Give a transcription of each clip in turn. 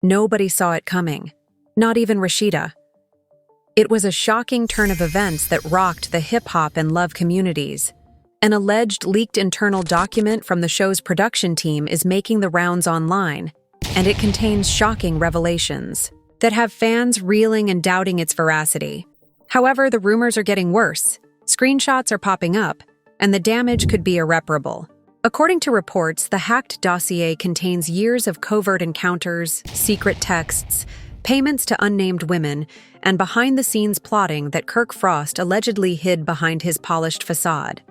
Nobody saw it coming, not even Rasheeda. It was a shocking turn of events that rocked the hip-hop and love communities. An alleged leaked internal document from the show's production team is making the rounds online, and it contains shocking revelations that have fans reeling and doubting its veracity. However, the rumors are getting worse. Screenshots are popping up, and the damage could be irreparable. According to reports, the hacked dossier contains years of covert encounters, secret texts, payments to unnamed women, and behind-the-scenes plotting that Kirk Frost allegedly hid behind his polished facade.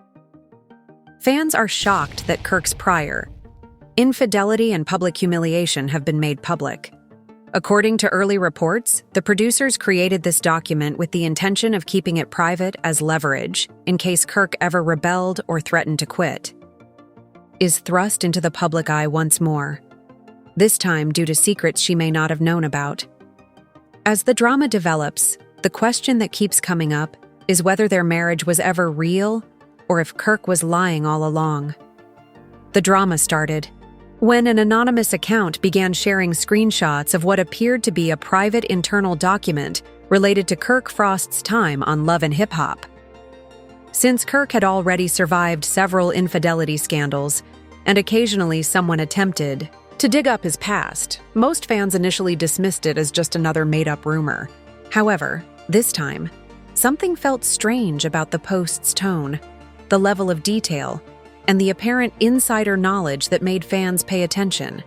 Fans are shocked that Kirk's prior infidelity and public humiliation have been made public. According to early reports, the producers created this document with the intention of keeping it private as leverage in case Kirk ever rebelled or threatened to quit. Is thrust into the public eye once more, this time due to secrets she may not have known about. As the drama develops, the question that keeps coming up is whether their marriage was ever real or if Kirk was lying all along. The drama started when an anonymous account began sharing screenshots of what appeared to be a private internal document related to Kirk Frost's time on Love and Hip Hop. Since Kirk had already survived several infidelity scandals, and occasionally someone attempted to dig up his past, most fans initially dismissed it as just another made-up rumor. However, this time, something felt strange about the post's tone, the level of detail, and the apparent insider knowledge that made fans pay attention.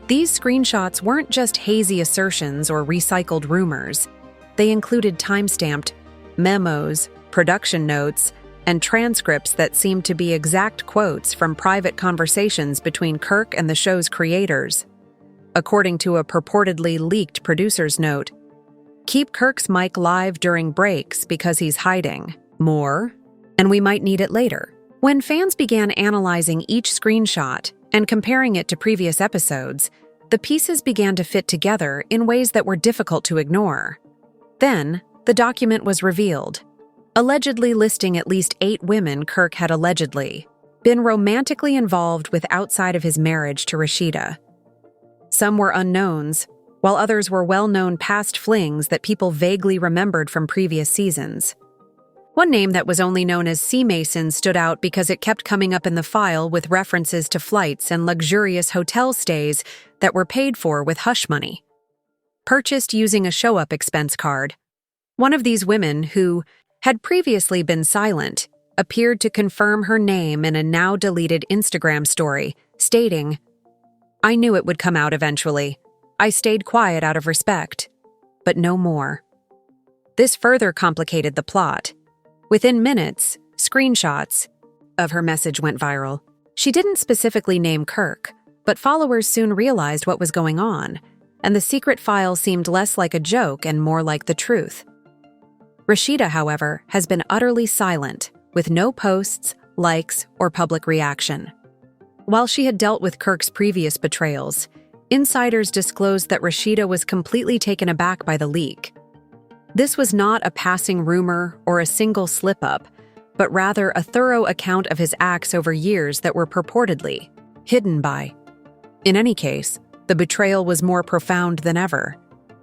These screenshots weren't just hazy assertions or recycled rumors. They included time-stamped memos, production notes, and transcripts that seemed to be exact quotes from private conversations between Kirk and the show's creators. According to a purportedly leaked producer's note, "Keep Kirk's mic live during breaks because he's hiding more, and we might need it later." When fans began analyzing each screenshot and comparing it to previous episodes, the pieces began to fit together in ways that were difficult to ignore. Then, the document was revealed, allegedly listing at least 8 women Kirk had allegedly been romantically involved with outside of his marriage to Rasheeda. Some were unknowns, while others were well-known past flings that people vaguely remembered from previous seasons. One name that was only known as Sea Mason stood out because it kept coming up in the file with references to flights and luxurious hotel stays that were paid for with hush money, purchased using a show-up expense card. One of these women, who had previously been silent, appeared to confirm her name in a now-deleted Instagram story, stating, "I knew it would come out eventually. I stayed quiet out of respect, but no more." This further complicated the plot. Within minutes, screenshots of her message went viral. She didn't specifically name Kirk, but followers soon realized what was going on, and the secret file seemed less like a joke and more like the truth. Rasheeda, however, has been utterly silent, with no posts, likes, or public reaction. While she had dealt with Kirk's previous betrayals, insiders disclosed that Rasheeda was completely taken aback by the leak. This was not a passing rumor or a single slip-up, but rather a thorough account of his acts over years that were purportedly hidden by. In any case, the betrayal was more profound than ever,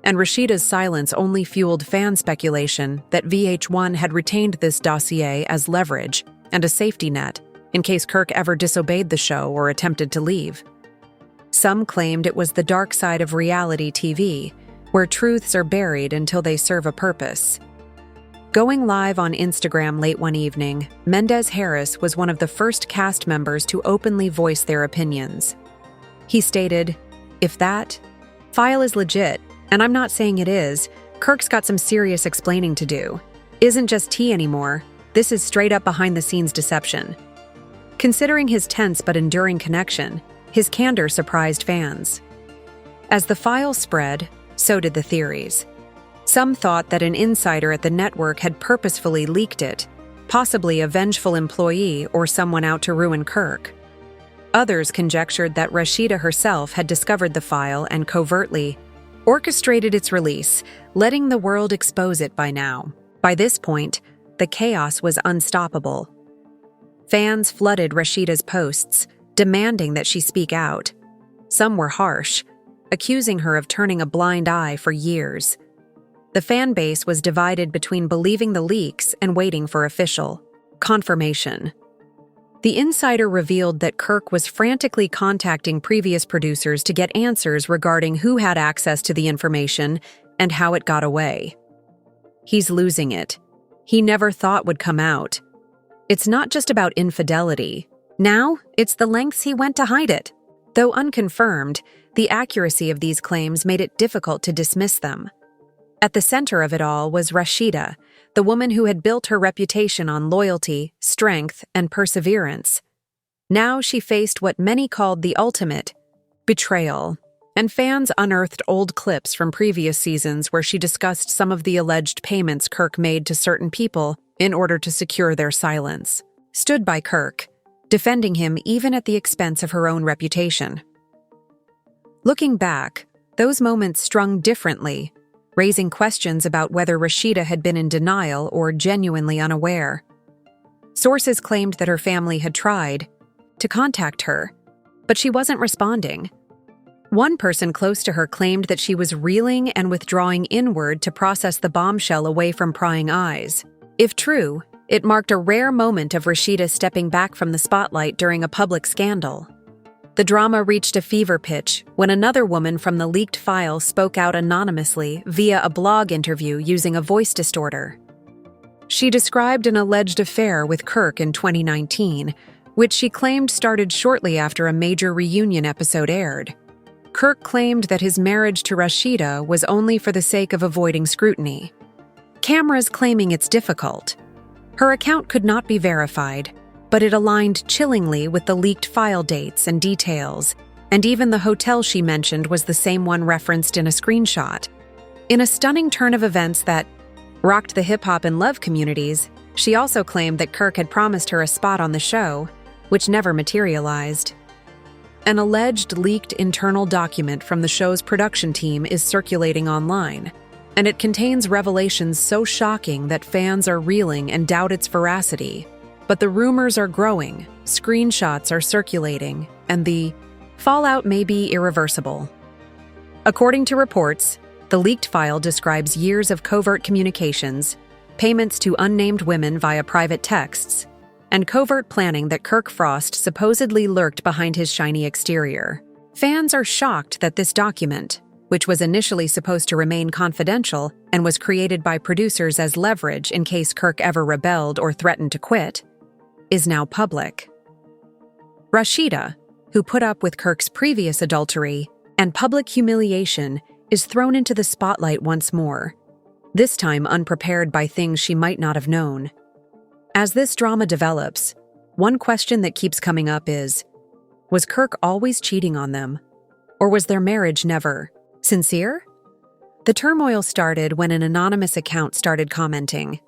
and Rasheeda's silence only fueled fan speculation that VH1 had retained this dossier as leverage and a safety net in case Kirk ever disobeyed the show or attempted to leave. Some claimed it was the dark side of reality TV, where truths are buried until they serve a purpose. Going live on Instagram late one evening, Mendez Harris was one of the first cast members to openly voice their opinions. He stated, "If that file is legit, and I'm not saying it is, Kirk's got some serious explaining to do. Isn't just tea anymore. This is straight up behind-the-scenes deception." Considering his tense but enduring connection, his candor surprised fans. As the file spread, so did the theories. Some thought that an insider at the network had purposefully leaked it, possibly a vengeful employee or someone out to ruin Kirk. Others conjectured that Rasheeda herself had discovered the file and covertly orchestrated its release, letting the world expose it by now. By this point, the chaos was unstoppable. Fans flooded Rasheeda's posts, demanding that she speak out. Some were harsh, accusing her of turning a blind eye for years. The fan base was divided between believing the leaks and waiting for official confirmation. The insider revealed that Kirk was frantically contacting previous producers to get answers regarding who had access to the information and how it got away. He's losing it. He never thought would come out. It's not just about infidelity. Now, it's the lengths he went to hide it. Though unconfirmed, the accuracy of these claims made it difficult to dismiss them. At the center of it all was Rasheeda, the woman who had built her reputation on loyalty, strength, and perseverance. Now she faced what many called the ultimate betrayal, and fans unearthed old clips from previous seasons where she discussed some of the alleged payments Kirk made to certain people in order to secure their silence. Stood by Kirk, defending him even at the expense of her own reputation. Looking back, those moments strung differently, raising questions about whether Rasheeda had been in denial or genuinely unaware. Sources claimed that her family had tried to contact her, but she wasn't responding. One person close to her claimed that she was reeling and withdrawing inward to process the bombshell away from prying eyes. If true, it marked a rare moment of Rasheeda stepping back from the spotlight during a public scandal. The drama reached a fever pitch when another woman from the leaked file spoke out anonymously via a blog interview using a voice distorter. She described an alleged affair with Kirk in 2019, which she claimed started shortly after a major reunion episode aired. Kirk claimed that his marriage to Rasheeda was only for the sake of avoiding scrutiny. Cameras claiming it's difficult. Her account could not be verified, but it aligned chillingly with the leaked file dates and details, and even the hotel she mentioned was the same one referenced in a screenshot. In a stunning turn of events that rocked the hip-hop and love communities, she also claimed that Kirk had promised her a spot on the show, which never materialized. An alleged leaked internal document from the show's production team is circulating online, and it contains revelations so shocking that fans are reeling and doubt its veracity. But the rumors are growing, screenshots are circulating, and the fallout may be irreversible. According to reports, the leaked file describes years of covert communications, payments to unnamed women via private texts, and covert planning that Kirk Frost supposedly lurked behind his shiny exterior. Fans are shocked that this document, which was initially supposed to remain confidential and was created by producers as leverage in case Kirk ever rebelled or threatened to quit, is now public. Rasheeda, who put up with Kirk's previous adultery and public humiliation, is thrown into the spotlight once more, this time unprepared by things she might not have known. As this drama develops, one question that keeps coming up is, was Kirk always cheating on them? Or was their marriage never sincere? The turmoil started when an anonymous account started commenting.